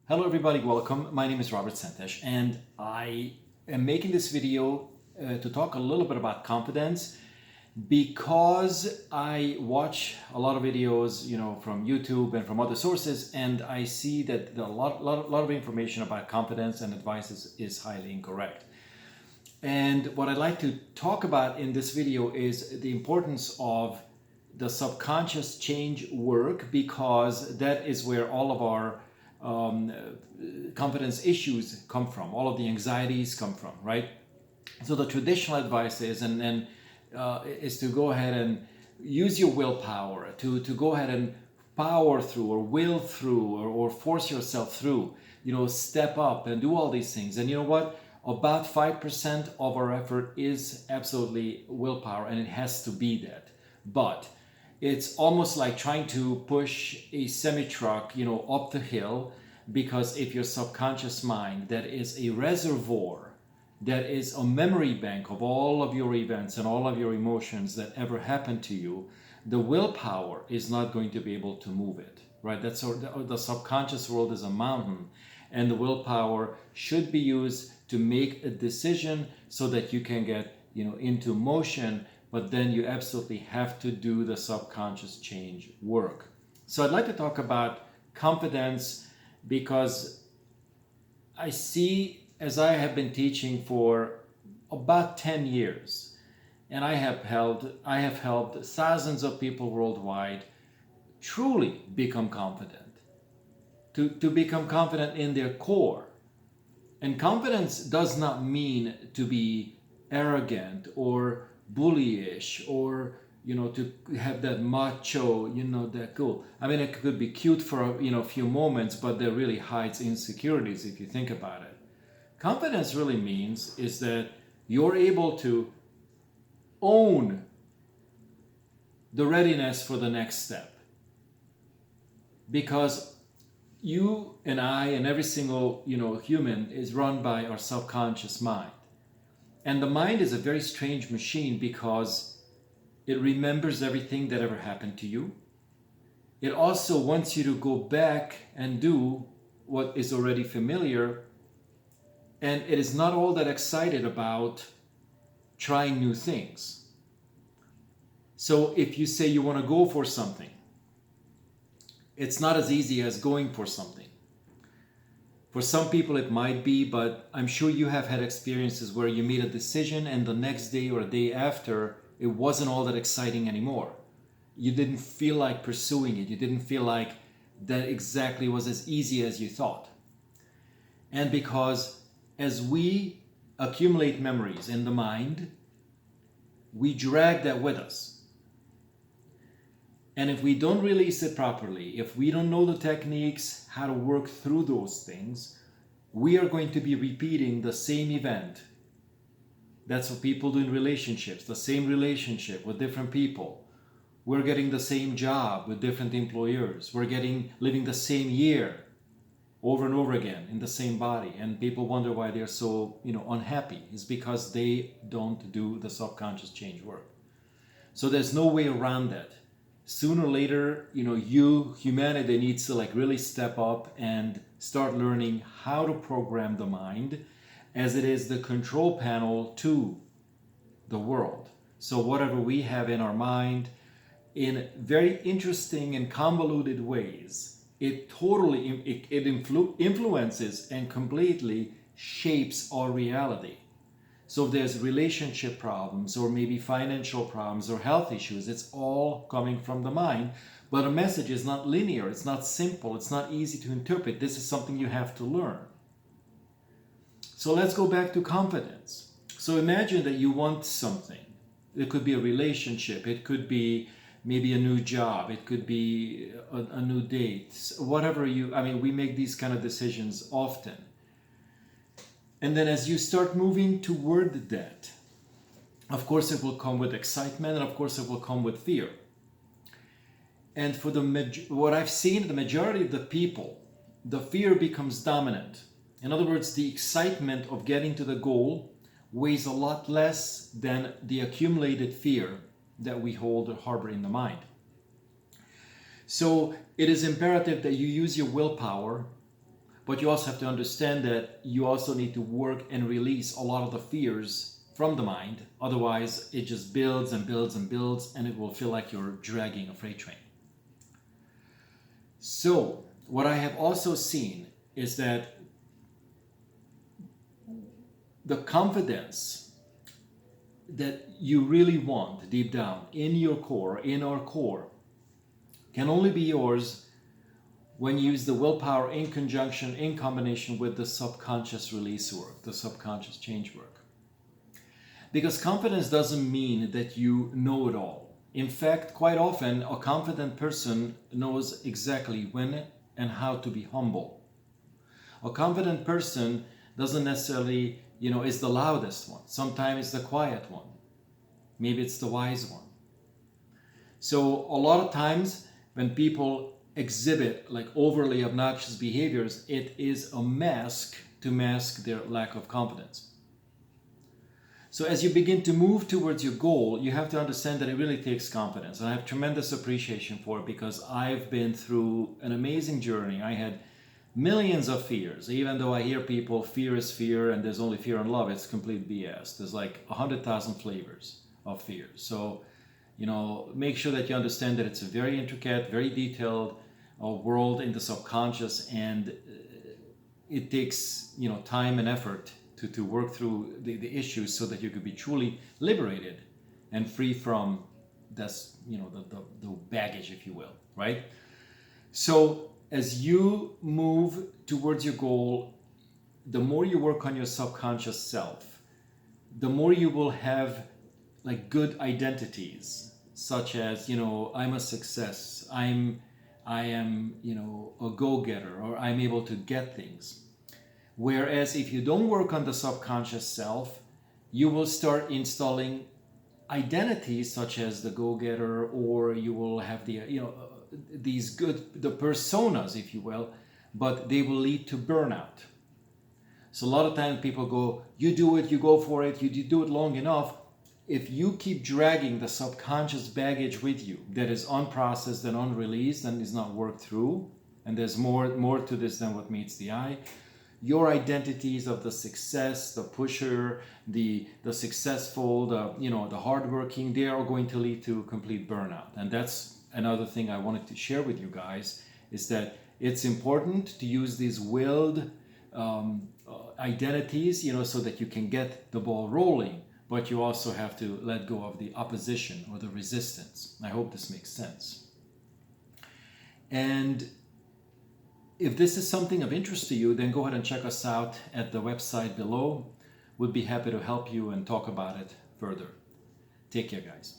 Hello everybody, welcome. My name is Szentes and I am making this video to talk a little bit about confidence because I watch a lot of videos, from YouTube and from other sources, and I see that a lot of information about confidence and advice is highly incorrect. And what I'd like to talk about in this video is the importance of the subconscious change work, because that is where all of our confidence issues come from, all of the anxieties come from, right? So the traditional advice is is to go ahead and use your willpower to go ahead and power through or will through or force yourself through, step up and do all these things. And you know what? About 5% of our effort is absolutely willpower, and it has to be that. But it's almost like trying to push a semi-truck, up the hill, because if your subconscious mind, that is a reservoir, that is a memory bank of all of your events and all of your emotions that ever happened to you, the willpower is not going to be able to move it, right? That's the subconscious world is a mountain, and the willpower should be used to make a decision so that you can get, into motion. But then you absolutely have to do the subconscious change work. So I'd like to talk about confidence because I see, as I have been teaching for about 10 years, and I have helped thousands of people worldwide truly become confident, to become confident in their core. And confidence does not mean to be arrogant or bullyish or to have that macho, that cool. I mean, it could be cute for a few moments, but that really hides insecurities if you think about it. Confidence really means is that you're able to own the readiness for the next step, because you and I and every single human is run by our subconscious mind. And the mind is a very strange machine because it remembers everything that ever happened to you. It also wants you to go back and do what is already familiar. And it is not all that excited about trying new things. So if you say you want to go for something, it's not as easy as going for something. For some people it might be, but I'm sure you have had experiences where you made a decision and the next day or a day after, it wasn't all that exciting anymore. You didn't feel like pursuing it. You didn't feel like that exactly was as easy as you thought. And because as we accumulate memories in the mind, we drag that with us. And if we don't release it properly, if we don't know the techniques, how to work through those things, we are going to be repeating the same event. That's what people do in relationships, the same relationship with different people. We're getting the same job with different employers. We're living the same year over and over again in the same body. And people wonder why they're so, unhappy. It's because they don't do the subconscious change work. So there's no way around that. Sooner or later, humanity needs to really step up and start learning how to program the mind, as it is the control panel to the world. So whatever we have in our mind, in very interesting and convoluted ways, it totally influences and completely shapes our reality. So if there's relationship problems or maybe financial problems or health issues, it's all coming from the mind. But a message is not linear, it's not simple, it's not easy to interpret. This is something you have to learn. So let's go back to confidence. So imagine that you want something. It could be a relationship, it could be maybe a new job, it could be a new date, whatever we make these kind of decisions often. And then as you start moving toward that, of course it will come with excitement, and of course it will come with fear. And for what I've seen, the majority of the people, the fear becomes dominant. In other words, the excitement of getting to the goal weighs a lot less than the accumulated fear that we hold or harbor in the mind. So it is imperative that you use your willpower But you also have to understand that you also need to work and release a lot of the fears from the mind. Otherwise, it just builds and builds and builds, and it will feel like you're dragging a freight train. So, what I have also seen is that the confidence that you really want deep down in your core, in our core, can only be yours when you use the willpower in conjunction, in combination with the subconscious release work, the subconscious change work. Because confidence doesn't mean that you know it all. In fact, quite often, a confident person knows exactly when and how to be humble. A confident person doesn't necessarily, is the loudest one. Sometimes it's the quiet one. Maybe it's the wise one. So a lot of times when people exhibit like overly obnoxious behaviors, it is a mask to mask their lack of confidence. So as you begin to move towards your goal, you have to understand that it really takes confidence. And I have tremendous appreciation for it because I've been through an amazing journey. I had millions of fears. Even though I hear people, fear is fear and there's only fear and love, it's complete BS. There's like 100,000 flavors of fear. So, make sure that you understand that it's a very intricate, very detailed world in the subconscious, and it takes, time and effort to work through the issues so that you could be truly liberated and free from this, the baggage, if you will, right? So as you move towards your goal, the more you work on your subconscious self, the more you will have like good identities, such as, I'm a success, I am, a go-getter, or I'm able to get things. Whereas if you don't work on the subconscious self, you will start installing identities such as the go-getter, or you will have the, the personas, if you will, but they will lead to burnout. So a lot of times people go, you do it, you go for it, you do it long enough. If you keep dragging the subconscious baggage with you that is unprocessed and unreleased and is not worked through, and there's more to this than what meets the eye, your identities of the success, the pusher, the successful, the hardworking, they are going to lead to complete burnout. And that's another thing I wanted to share with you guys, is that it's important to use these willed identities, so that you can get the ball rolling. But you also have to let go of the opposition or the resistance. I hope this makes sense. And if this is something of interest to you, then go ahead and check us out at the website below. We'd be happy to help you and talk about it further. Take care, guys.